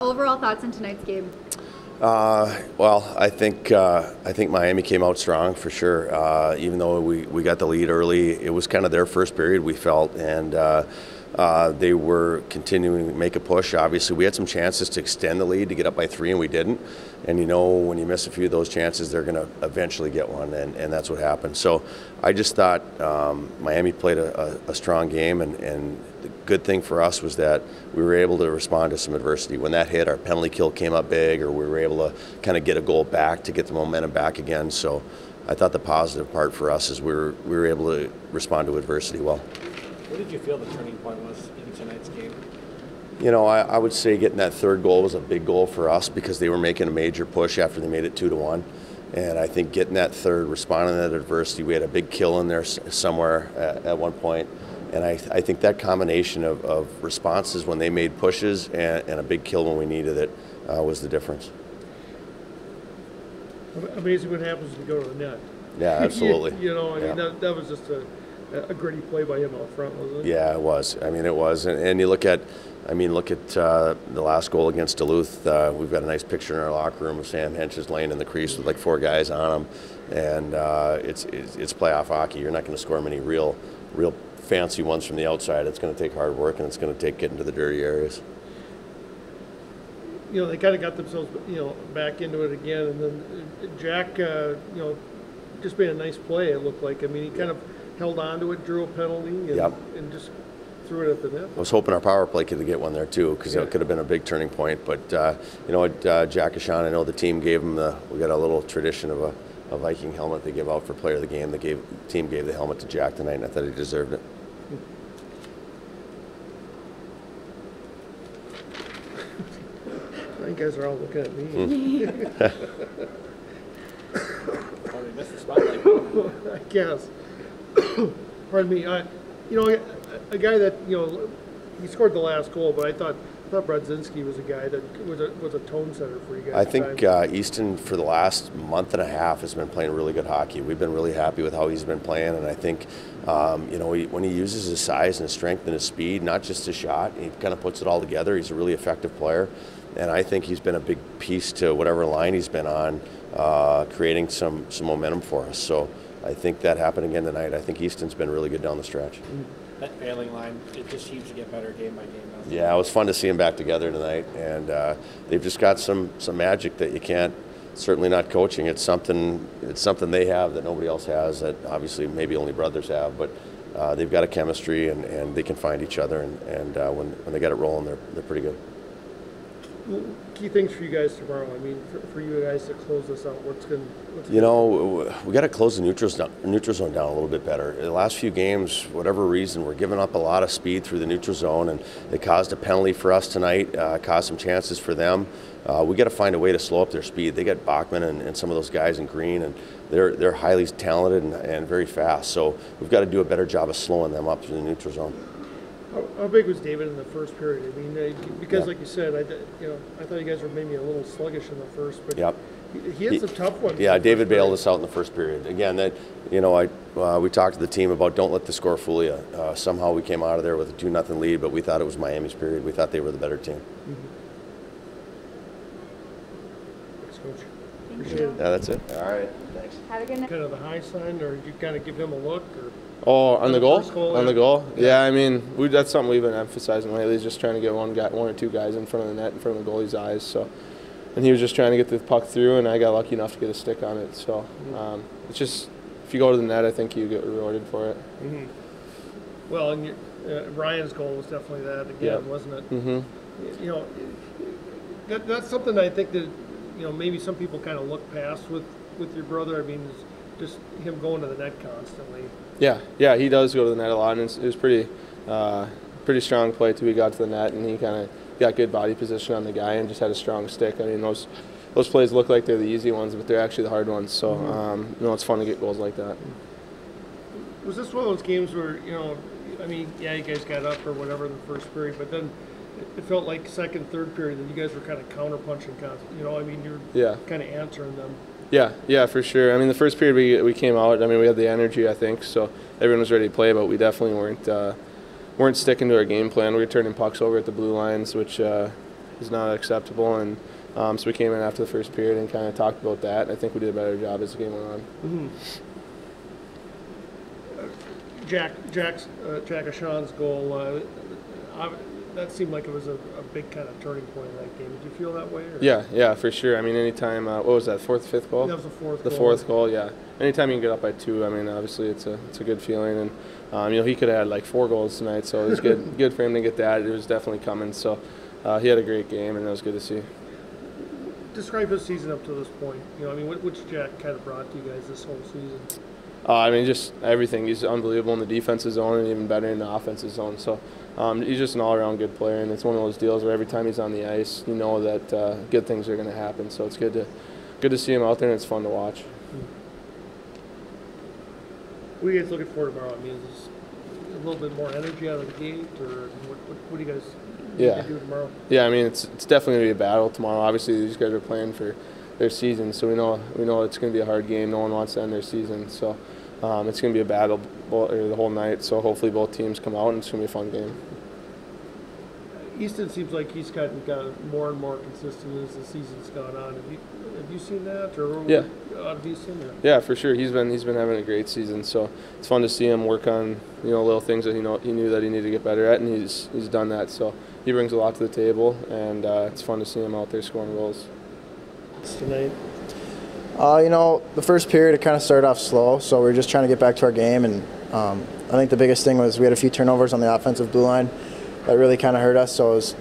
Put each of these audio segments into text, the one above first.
Overall thoughts on tonight's game? Well, I think Miami came out strong for sure. Even though we got the lead early, it was kind of their first period, we felt, and they were continuing to make a push. Obviously, we had some chances to extend the lead to get up by 3, and we didn't. And you know, when you miss a few of those chances, they're going to eventually get one, and that's what happened. So I just thought Miami played a strong game, and the good thing for us was that we were able to respond to some adversity. When that hit, our penalty kill came up big, or we were able to kind of get a goal back to get the momentum back again. So I thought the positive part for us is we were able to respond to adversity well. What did you feel the turning point was in tonight's game? You know, I would say getting that third goal was a big goal for us because they were making a major push after they made it 2-1. And I think getting that third, responding to that adversity, we had a big kill in there somewhere at one point. And I think that combination of responses when they made pushes and a big kill when we needed it was the difference. Amazing what happens when you go to the net. Yeah, absolutely. I mean, that was just a gritty play by him out front, wasn't it? Yeah, it was. I mean, it was. And you look at the last goal against Duluth. We've got a nice picture in our locker room of Sam Hench's laying in the crease with like 4 guys on him, and it's playoff hockey. You're not going to score many real fancy ones from the outside. It's going to take hard work, and it's going to take getting to the dirty areas. You know, they kind of got themselves, back into it again, and then Jack, just made a nice play. It looked like. I mean, he kind of held on to it, drew a penalty, and just threw it at the net. I was hoping our power play could get one there too, because it could have been a big turning point. But you know what, Jack Ashan, I know the team gave him we got a little tradition of a Viking helmet they give out for player of the game. The team gave the helmet to Jack tonight, and I thought he deserved it. You guys are all looking at me. Oh, they missed the spotlight. I guess. Pardon me. A guy that he scored the last goal, but I thought Brodzinski was a guy that was a tone setter for you guys. I think Easton for the last month and a half has been playing really good hockey. We've been really happy with how he's been playing, and I think when he uses his size and his strength and his speed, not just his shot, he kind of puts it all together. He's a really effective player, and I think he's been a big piece to whatever line he's been on, creating some momentum for us. So I think that happened again tonight. I think Easton's been really good down the stretch. That failing line, it just seems to get better game by game. Yeah, it was fun to see them back together tonight, and they've just got some magic that you can't. Certainly not coaching. It's something they have that nobody else has. That obviously maybe only brothers have, but they've got a chemistry and they can find each other. And when they get it rolling, they're pretty good. Key things for you guys tomorrow. I mean, for you guys to close this out, we got to close the neutral zone down a little bit better. In the last few games, whatever reason, we're giving up a lot of speed through the neutral zone, and it caused a penalty for us tonight. Caused some chances for them. We got to find a way to slow up their speed. They got Bachman and some of those guys in green, and they're highly talented and very fast. So we've got to do a better job of slowing them up through the neutral zone. How big was David in the first period? I mean, because like you said, I thought you guys were maybe a little sluggish in the first, but he had some tough ones. Yeah, David bailed us out in the first period. Again, we talked to the team about don't let the score fool you. Somehow we came out of there with a 2-0 lead, but we thought it was Miami's period. We thought they were the better team. Thanks, Coach. Thank you. Yeah, that's it. All right, thanks. Have a good night. Kind of the high sign, or you kind of give him a look, or? Oh, on the goal? On the goal? Yeah, I mean, that's something we've been emphasizing lately, is just trying to get one or two guys in front of the net, in front of the goalie's eyes. So, and he was just trying to get the puck through, and I got lucky enough to get a stick on it. So, it's just, if you go to the net, I think you get rewarded for it. Mm-hmm. Well, and Ryan's goal was definitely that again, wasn't it? Mm-hmm. That's something I think that maybe some people kind of look past with your brother. I mean, just him going to the net constantly. Yeah, he does go to the net a lot, and it was pretty strong play till he got to the net, and he kind of got good body position on the guy and just had a strong stick. I mean, those plays look like they're the easy ones, but they're actually the hard ones. So, it's fun to get goals like that. Was this one of those games where, I mean, yeah, you guys got up or whatever in the first period, but then it felt like second, third period that you guys were kind of counter-punching, I mean, you're kind of answering them. Yeah, for sure. I mean, the first period we came out. I mean, we had the energy, I think, so everyone was ready to play, but we definitely weren't sticking to our game plan. We were turning pucks over at the blue lines, which is not acceptable, and so we came in after the first period and kind of talked about that. I think we did a better job as the game went on. Mm-hmm. Jack Ashan's goal, that seemed like it was a big kind of turning point in that game. Did you feel that way? Or? Yeah, for sure. I mean, anytime, what was that, fifth goal? That was the fourth goal. The fourth goal, yeah. Anytime you can get up by 2, I mean, obviously it's a good feeling. And, he could have had like 4 goals tonight, so it was good for him to get that. It was definitely coming. So he had a great game, and it was good to see. Describe his season up to this point. What's Jack kind of brought to you guys this whole season? I mean, just everything. He's unbelievable in the defensive zone and even better in the offensive zone. So he's just an all-around good player, and it's one of those deals where every time he's on the ice, you know that good things are going to happen. So it's good to see him out there, and it's fun to watch. What are you guys looking for tomorrow? I mean, is this a little bit more energy out of the gate, or what do you guys do tomorrow? Yeah, I mean, it's definitely going to be a battle tomorrow. Obviously, these guys are playing for their season, so we know it's going to be a hard game. No one wants to end their season, so it's going to be a battle the whole night. So hopefully both teams come out, and it's going to be a fun game. Easton seems like he's kind of got more and more consistent as the season's gone on. Have you seen that, or out of Easton? Or? Yeah, for sure. He's been having a great season. So it's fun to see him work on little things that he knew that he needed to get better at, and he's done that. So he brings a lot to the table, and it's fun to see him out there scoring goals. Tonight. The first period it kind of started off slow, so we were just trying to get back to our game, and I think the biggest thing was we had a few turnovers on the offensive blue line that really kind of hurt us. So it was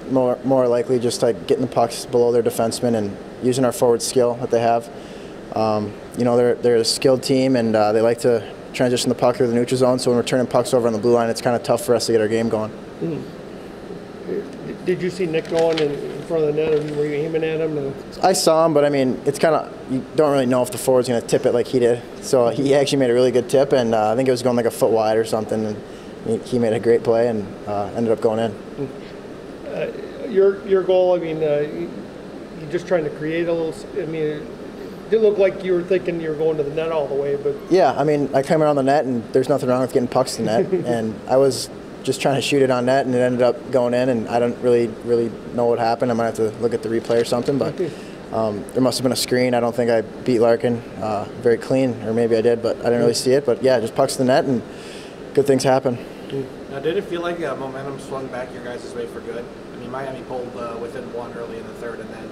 more likely just like getting the pucks below their defensemen and using our forward skill that they have. They're a skilled team, and they like to transition the puck through the neutral zone. So when we're turning pucks over on the blue line, it's kind of tough for us to get our game going. Did you see Nick going in front of the net, or were you aiming at him? I saw him, but I mean, it's kind of, you don't really know if the forward's going to tip it like he did. So he actually made a really good tip, and I think it was going like a foot wide or something. And he made a great play and ended up going in. Your goal, I mean, you're just trying to create a little. I mean, it didn't look like you were thinking you were going to the net all the way, but yeah, I mean, I came around the net, and there's nothing wrong with getting pucks to net, and I was just trying to shoot it on net, and it ended up going in, and I don't really know what happened. I might have to look at the replay or something, but there must have been a screen. I don't think I beat Larkin very clean, or maybe I did, but I didn't really see it. But yeah, just pucks to the net, and good things happen. Now, did it feel like momentum swung back your guys' way for good? I mean, Miami pulled within 1 early in the third, and then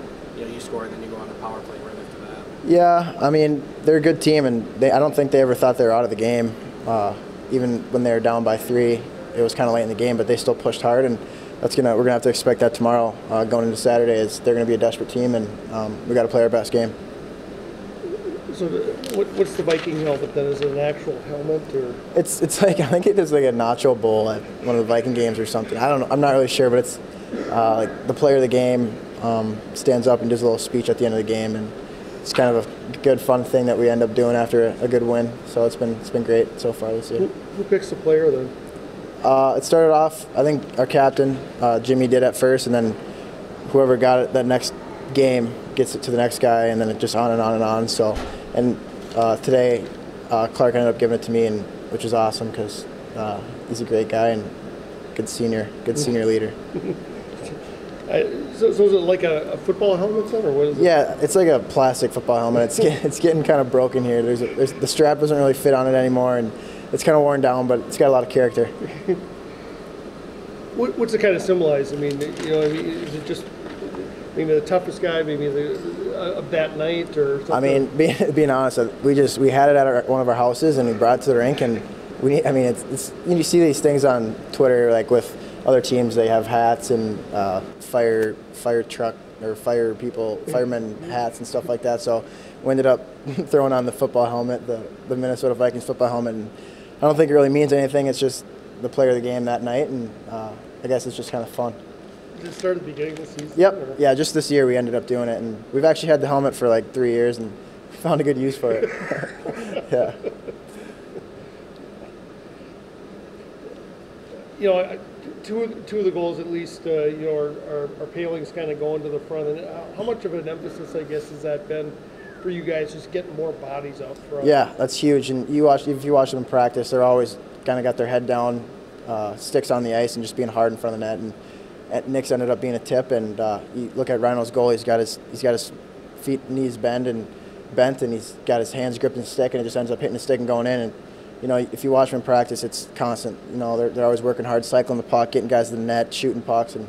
you score, and then you go on a power play right after that. Yeah, I mean, they're a good team, and I don't think they ever thought they were out of the game. Even when they were down by 3, it was kind of late in the game, but they still pushed hard, and we're gonna have to expect that tomorrow going into Saturday. They're gonna be a desperate team, and we got to play our best game. So what's the Viking helmet then? Is it an actual helmet, or? It's like, I think it is like a nacho bowl at one of the Viking games or something. I don't know. I'm not really sure, but it's like the player of the game stands up and does a little speech at the end of the game, and it's kind of a good fun thing that we end up doing after a good win. So it's been great so far this year. Who picks the player then? It started off, I think our captain Jimmy did at first, and then whoever got it that next game gets it to the next guy, and then it just on and on and on. So. And today, Clark ended up giving it to me, which is awesome because he's a great guy and good senior leader. So is it like a football helmet then, or what is it? Yeah, it's like a plastic football helmet. It's getting kind of broken here. The strap doesn't really fit on it anymore, and it's kind of worn down, but it's got a lot of character. What's it kind of symbolize? I mean, is it just maybe the toughest guy, maybe of that night, or something? I mean, being honest, we had it at one of our houses, and we brought it to the rink, and you see these things on Twitter, like with other teams, they have hats and fire truck or firemen hats and stuff like that. So we ended up throwing on the football helmet, the Minnesota Vikings football helmet, and I don't think it really means anything. It's just the player of the game that night, and I guess it's just kind of fun. Did it start at the beginning of the season? Yep. Or? Yeah, just this year we ended up doing it, and we've actually had the helmet for like 3 years and found a good use for it. Yeah. Two of the goals at least, are Paling's kind of going to the front. And how much of an emphasis, I guess, has that been for you guys, just getting more bodies out front? Yeah, that's huge. And if you watch them in practice, they're always kind of got their head down, sticks on the ice, and just being hard in front of the net. Nick's ended up being a tip, and you look at Rhino's goal. He's got his feet, knees bent, and he's got his hands gripped in the stick, and it just ends up hitting the stick and going in. And you know, if you watch them in practice, it's constant. You know, they're always working hard, cycling the puck, getting guys to the net, shooting pucks, and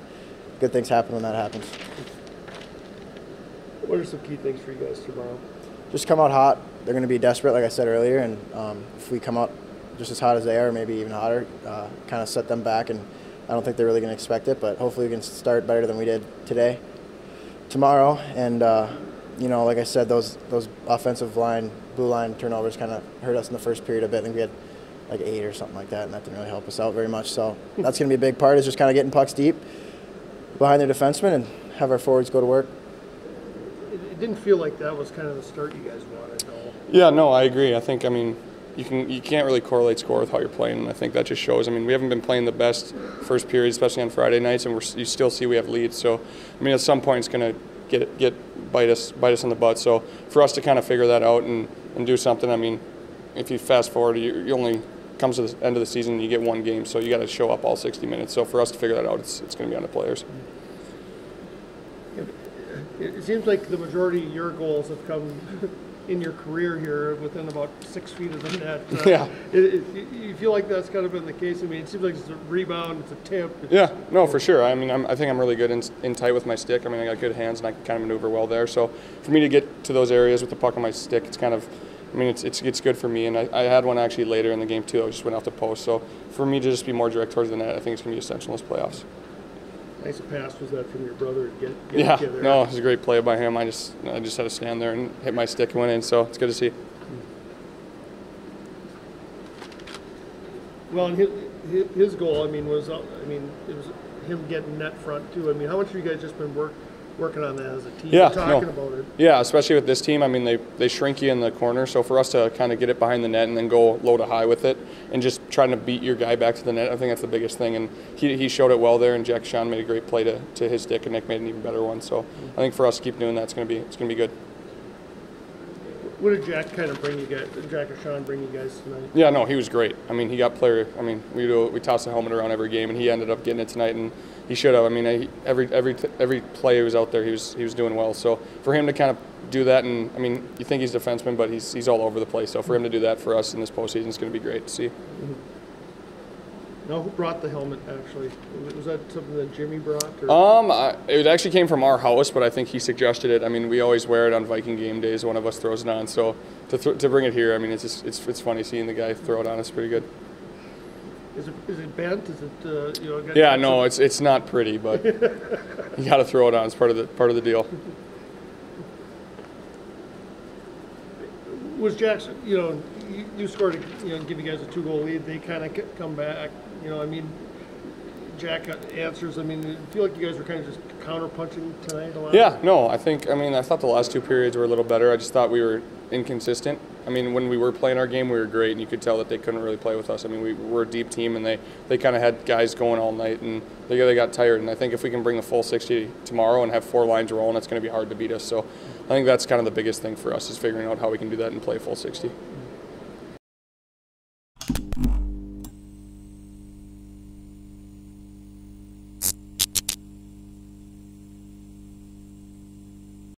good things happen when that happens. What are some key things for you guys tomorrow? Just come out hot. They're going to be desperate, like I said earlier, and if we come out just as hot as they are, maybe even hotter, kind of set them back, and I don't think they're really going to expect it, but hopefully we can start better than we did tomorrow, and you know, like I said, those offensive line, blue line turnovers kind of hurt us in the first period a bit. I think we had like 8 or something like that, and that didn't really help us out very much. So that's going to be a big part, is just kind of getting pucks deep behind their defensemen and have our forwards go to work. It didn't feel like that was kind of the start you guys wanted, though. Yeah, no, I agree. I think, I mean, you can't really correlate score with how you're playing, and I think that just shows. I mean, we haven't been playing the best first period, especially on Friday nights, and you still see we have leads. So, I mean, at some point it's going to bite us in the butt. So, for us to kind of figure that out and do something, I mean, if you fast forward, you only comes to the end of the season and you get one game, so you got to show up all 60 minutes. So, for us to figure that out, it's going to be on the players. It seems like the majority of your goals have come in your career here within about 6 feet of the net. Yeah. You feel like that's kind of been the case? I mean, it seems like it's a rebound, it's a tip. Yeah, no, for sure. I mean, I think I'm really good in tight with my stick. I mean, I got good hands and I can kind of maneuver well there. So for me to get to those areas with the puck on my stick, it's kind of, I mean, it's good for me. And I had one actually later in the game too. I just went off the post. So for me to just be more direct towards the net, I think it's going to be essential in this playoffs. Nice pass was that from your brother to get yeah, there? No, it was a great play by him. I just had to stand there and hit my stick and went in, so it's good to see. Well, and his goal, I mean, it was him getting net front too. I mean, how much have you guys just been working on that as a team? Yeah, talking about it. Yeah, especially with this team. I mean, they shrink you in the corner, so for us to kind of get it behind the net and then go low to high with it and just trying to beat your guy back to the net, I think that's the biggest thing. And he showed it well there, and Jack Sean made a great play to his stick, and Nick made an even better one. So I think for us to keep doing that, it's going to be good. What did Jack kind of bring you guys? Jack or Sean bring you guys tonight? Yeah, no, he was great. I mean, he got player. I mean, we toss the helmet around every game, and he ended up getting it tonight, and he should have. I mean, every play he was out there, he was doing well. So for him to kind of do that, and I mean, you think he's a defenseman, but he's all over the place. So for him to do that for us in this postseason is going to be great to see. Mm-hmm. Now, who brought the helmet, actually? Was that something that Jimmy brought? Or? It actually came from our house, but I think he suggested it. I mean, we always wear it on Viking game days. One of us throws it on. So to bring it here, I mean, it's funny seeing the guy throw it on. It's pretty good. Is it bent? Is it yeah, no, it's not pretty, but you got to throw it on. It's part of the deal. Was Jackson, you scored, give you guys a 2-goal lead. They kind of come back. I mean, Jack answers. I mean, I feel like you guys were kind of just counter-punching tonight a lot. Yeah, no, I thought the last 2 periods were a little better. I just thought we were inconsistent. I mean, when we were playing our game, we were great, and you could tell that they couldn't really play with us. I mean, we were a deep team, and they kind of had guys going all night, and they got tired. And I think if we can bring the full 60 tomorrow and have 4 lines rolling, it's going to be hard to beat us. So I think that's kind of the biggest thing for us, is figuring out how we can do that and play full 60.